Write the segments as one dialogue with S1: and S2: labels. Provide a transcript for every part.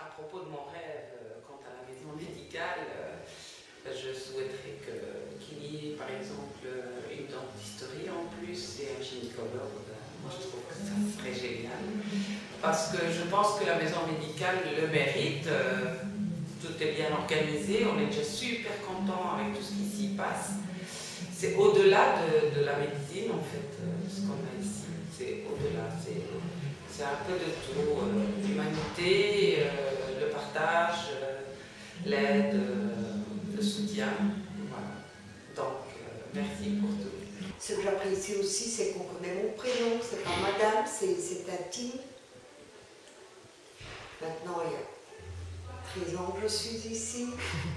S1: à propos de mon rêve quant à la maison médicale, je souhaiterais qu'il y ait par exemple une dentisterie en plus et un gynécologue. Moi je trouve que ça serait génial. Parce que je pense que la maison médicale le mérite. Tout est bien organisé, on est déjà super content avec tout ce qui s'y passe. C'est au-delà de la médecine en fait, ce qu'on a ici. C'est au-delà, c'est un peu de tout. L'humanité, le partage, l'aide, le soutien. Voilà. Donc, merci pour tout.
S2: Ce que j'apprécie aussi, c'est qu'on connaît mon prénom, c'est pas madame, c'est intime. Maintenant, il y a 13 ans que je suis ici.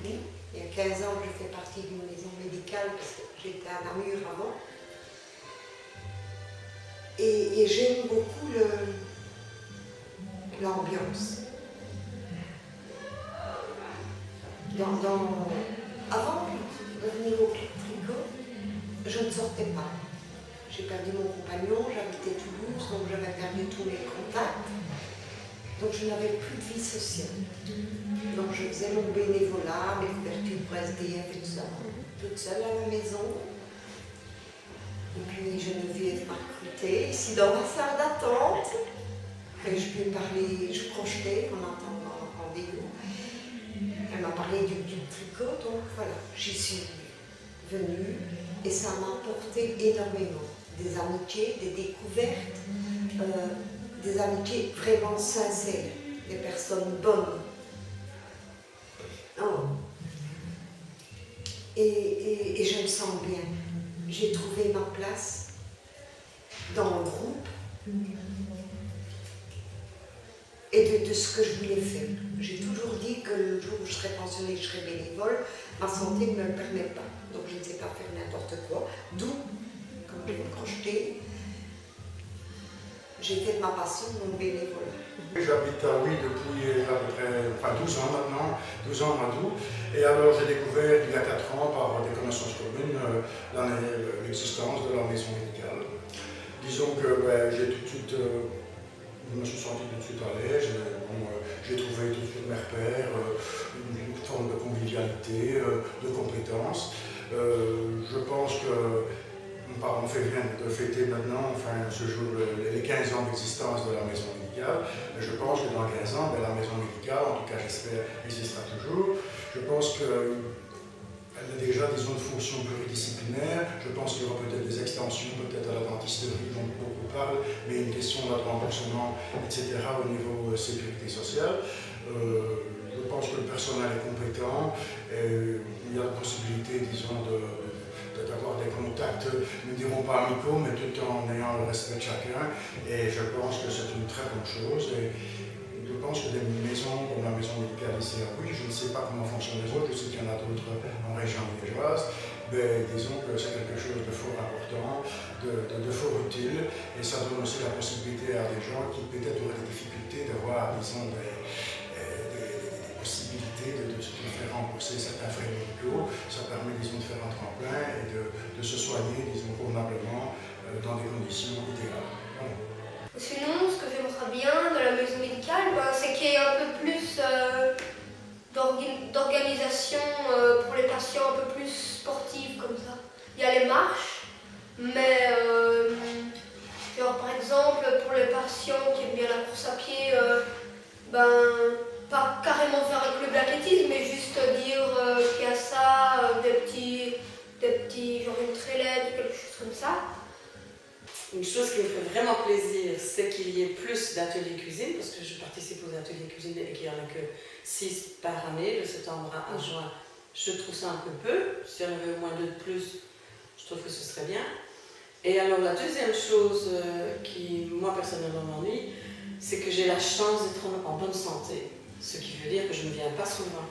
S2: Il y a 15 ans que je fais partie d'une maison médicale parce que j'étais à Namur avant. Et j'aime beaucoup l'ambiance. Avant de venir au Club Tricot, je ne sortais pas. J'ai perdu mon compagnon, j'habitais Toulouse, donc j'avais perdu tous mes contacts. Donc je n'avais plus de vie sociale. Donc je faisais mon bénévolat, mes couvertures pour SDF et tout ça, toute seule à la maison. Et puis Geneviève m'a recrutée ici dans ma salle d'attente. Et je lui ai parlé, je projetais en attendant le rendez-vous. Elle m'a parlé du tricot, donc voilà, j'y suis venue et ça m'a apporté énormément. Des amitiés, des découvertes, des amitiés vraiment sincères, des personnes bonnes. Oh. Et je me sens bien. J'ai trouvé ma place dans le groupe et de ce que je voulais faire. J'ai toujours dit que le jour où je serai pensionnée, je serai bénévole. Ma santé ne me le permet pas, donc je ne sais pas faire n'importe quoi. D'où, comme je l'ai crocheté, j'ai fait de ma passion mon bénévolat.
S3: J'habite à Oui depuis à peu près 12 ans maintenant, 12 ans au mois d'août. Et alors j'ai découvert il y a 4 ans par des connaissances communes l'existence de la maison médicale. Disons que j'ai tout de suite, je me suis senti tout de suite à l'aise. J'ai trouvé tout de suite mes repères, une forme de convivialité, de compétence. Je pense que on fait bien de fêter maintenant, enfin, ce jour, les 15 ans d'existence de la maison médicale. Je pense que dans 15 ans, la maison médicale, en tout cas j'espère, existera toujours. Je pense qu'elle a déjà, disons, une fonction pluridisciplinaire. Je pense qu'il y aura peut-être des extensions, peut-être à la dentisterie dont beaucoup parlent, mais une question de remboursement, etc. au niveau sécurité sociale. Je pense que le personnel est compétent. Et il y a la possibilité, disons, d'avoir des contacts, ne dirons pas amicaux, mais tout en ayant le respect de chacun. Et je pense que c'est une très bonne chose. Et je pense que des maisons comme la maison médicale ici à Huy, je ne sais pas comment fonctionnent les autres, je sais qu'il y en a d'autres en région liégeoise, mais disons que c'est quelque chose de fort important, de fort utile, et ça donne aussi la possibilité à des gens qui peut-être auraient des difficultés d'avoir, disons, des possibilités de se faire rembourser certains frais médicaux. Ça permet, disons, de faire un tremplin et de se soigner, disons, convenablement dans des conditions idéales. Voilà.
S4: Sinon, ce que j'aimerais bien de la maison médicale, c'est qu'il y ait un peu plus d'organisation pour les patients, un peu plus sportive comme ça. Il y a les marches, mais genre par exemple pour les patients qui aiment bien la course à pied, pas carrément faire un club d'athlétisme, mais juste dire qu'il y a ça, des petits genre une trailette, quelque chose comme ça.
S1: Une chose qui me fait vraiment plaisir, c'est qu'il y ait plus d'ateliers cuisine, parce que je participe aux ateliers cuisine et qu'il n'y en a que 6 par année, de septembre à juin. Je trouve ça un peu peu. Si on avait au moins 2 de plus, je trouve que ce serait bien. Et alors la deuxième chose qui, moi personnellement, m'ennuie, c'est que j'ai la chance d'être en bonne santé. Ce qui veut dire que je ne viens pas souvent.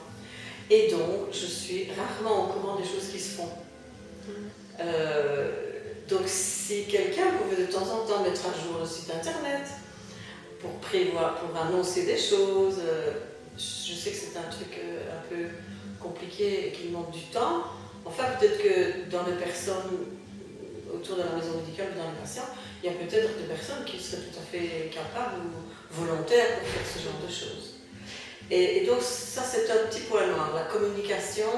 S1: Et donc, je suis rarement au courant des choses qui se font. Donc, si quelqu'un pouvait de temps en temps mettre à jour le site internet pour prévoir, pour annoncer des choses, je sais que c'est un truc un peu compliqué et qui demande du temps. Enfin, peut-être que dans les personnes autour de la maison médicale ou dans les patients, il y a peut-être des personnes qui seraient tout à fait capables ou volontaires pour faire ce genre de choses.
S5: Et donc ça c'est un petit point noir, la communication,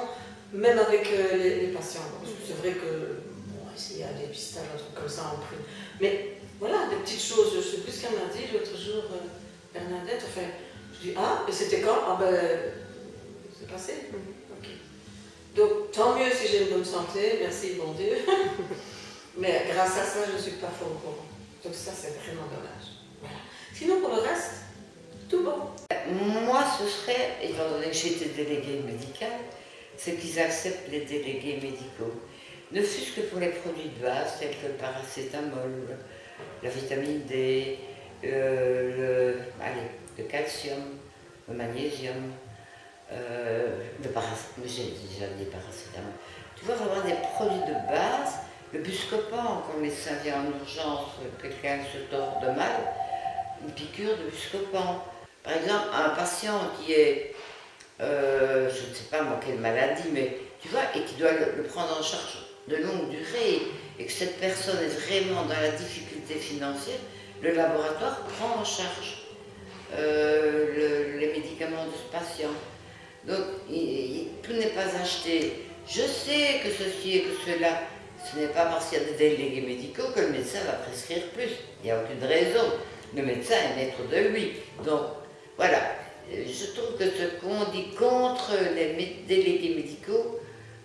S5: même avec les patients. C'est vrai que bon, s'il y a des dépistage, un truc comme ça, on prie. Mais voilà, des petites choses, je ne sais plus ce qu'elle m'a dit l'autre jour, Bernadette, enfin, je dis ah, et c'était quand? Ah ben, c'est passé. Ok. Donc tant mieux si j'ai une bonne santé, merci bon Dieu. Mais grâce à ça, je ne suis pas fort au courant. Donc ça c'est vraiment dommage. Voilà. Sinon pour le reste, tout bon.
S6: Moi, ce serait, étant donné que j'étais déléguée médicale, c'est qu'ils acceptent les délégués médicaux. Ne fût-ce que pour les produits de base, tels que le paracétamol, la vitamine D, le calcium, le magnésium, j'ai déjà dit paracétamol. Tu vois, vraiment des produits de base, le Buscopan, quand le médecin vient en urgence, quelqu'un se tord de mal, une piqûre de Buscopan. Par exemple, un patient qui est, je ne sais pas moi quelle maladie, mais tu vois, et qui doit le prendre en charge de longue durée, et que cette personne est vraiment dans la difficulté financière, le laboratoire prend en charge les médicaments de ce patient. Donc, tout n'est pas acheté. Je sais que ceci et que cela, ce n'est pas parce qu'il y a des délégués médicaux que le médecin va prescrire plus. Il n'y a aucune raison. Le médecin est maître de lui. Donc, voilà. Je trouve que ce qu'on dit contre les délégués médicaux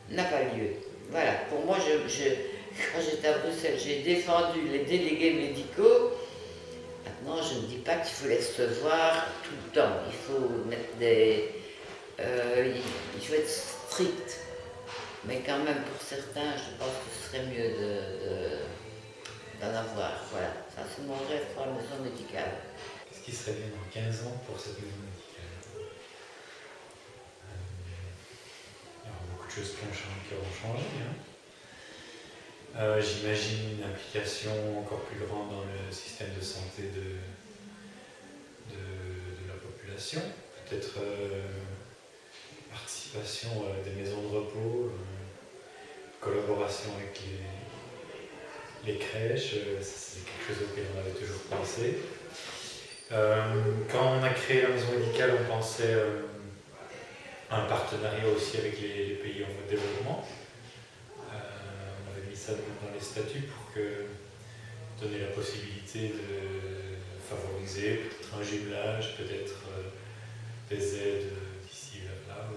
S6: n'a pas lieu. Voilà. Pour moi, quand j'étais à Bruxelles, j'ai défendu les délégués médicaux. Maintenant, je ne dis pas qu'il faut les recevoir tout le temps. Il faut mettre il faut être strict. Mais quand même, pour certains, je pense que ce serait mieux d'en avoir. Voilà, ça c'est mon rêve pour la maison médicale.
S7: Qu'est-ce qui serait bien dans 15 ans pour cette maison médicale? Il y aura beaucoup de choses qui auront changé. Hein. J'imagine une implication encore plus grande dans le système de santé de la population. Peut-être participation des maisons de repos, collaboration avec les crèches, c'est quelque chose auquel on avait toujours pensé. Quand on a créé la maison médicale, on pensait à un partenariat aussi avec les pays en voie de développement. On avait mis ça dans les statuts pour donner la possibilité de favoriser peut-être un jumelage, peut-être des aides d'ici et là, ou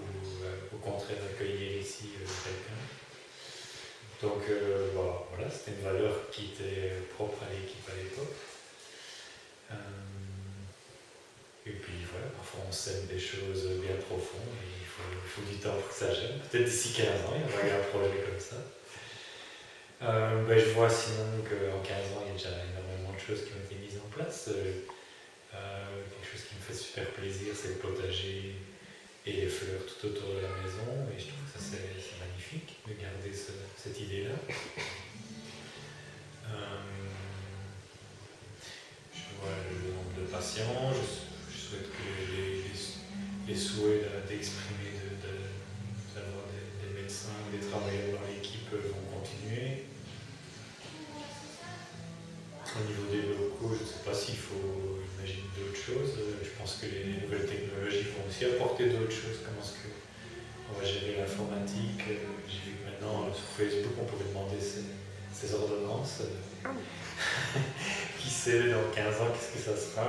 S7: au contraire d'accueillir ici quelqu'un. Donc voilà, c'était une valeur qui était propre à l'équipe à l'époque. Et puis voilà, parfois on sème des choses bien profondes et il faut du temps pour que ça gêne. Peut-être d'ici 15 ans, il y aura un projet comme ça. Je vois sinon qu'en 15 ans, il y a déjà énormément de choses qui ont été mises en place. Quelque chose qui me fait super plaisir, c'est le potager et les fleurs tout autour de la maison. Et je trouve que ça c'est magnifique de garder cette idée-là. Je vois le nombre de patients, je souhaite que les souhaits d'exprimer, d'avoir des médecins, des travailleurs dans l'équipe vont continuer. Au niveau des locaux, je ne sais pas s'il faut imaginer d'autres choses. Je pense que les nouvelles technologies vont aussi apporter d'autres choses. Comment est-ce qu'on va gérer l'informatique? J'ai vu que maintenant, sur Facebook, on pouvait demander ses ordonnances. Qui sait, dans 15 ans, qu'est-ce que ça sera?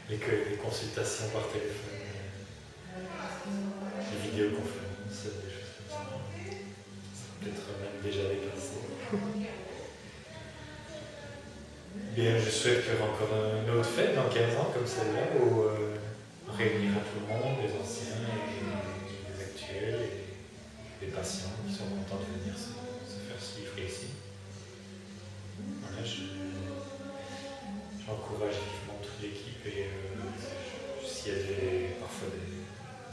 S7: Les consultations par téléphone, les vidéoconférences, des choses comme ça. Ça peut être même déjà dépassé. Bien, je souhaite qu'il y aura encore une autre fête dans 15 ans comme celle-là où on réunira tout le monde, les anciens et les actuels et les patients qui sont contents de venir se faire suivre ici. Voilà, j'encourage vivement toute l'équipe et s'il y a parfois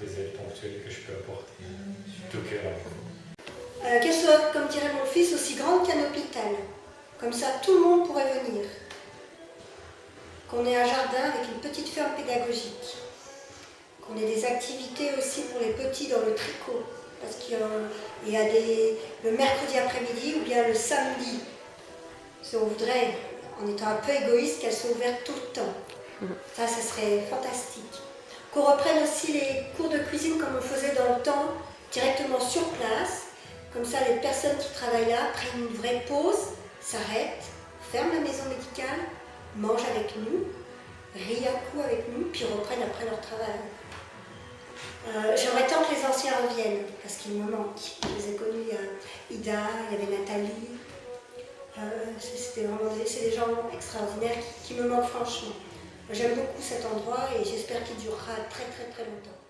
S7: des aides ponctuelles que je peux apporter, je suis tout cœur avec vous.
S8: Qu'elle soit, comme dirait mon fils, aussi grande qu'un hôpital. Comme ça, tout le monde pourrait venir. Qu'on ait un jardin avec une petite ferme pédagogique. Qu'on ait des activités aussi pour les petits dans le tricot. Parce qu'il y a le mercredi après-midi ou bien le samedi. Si on voudrait, en étant un peu égoïste, qu'elles soient ouvertes tout le temps. Ça serait fantastique. qu'on reprenne aussi les cours de cuisine comme on faisait dans le temps, directement sur place. Comme ça, les personnes qui travaillent là prennent une vraie pause, s'arrêtent, ferment la maison médicale, mangent avec nous, rient à coups avec nous, puis reprennent après leur travail. J'aimerais tant que les anciens reviennent, parce qu'ils me manquent. Je les ai connus, il y a Ida, il y avait Nathalie. C'est des gens extraordinaires qui me manquent franchement. J'aime beaucoup cet endroit et j'espère qu'il durera très très très longtemps.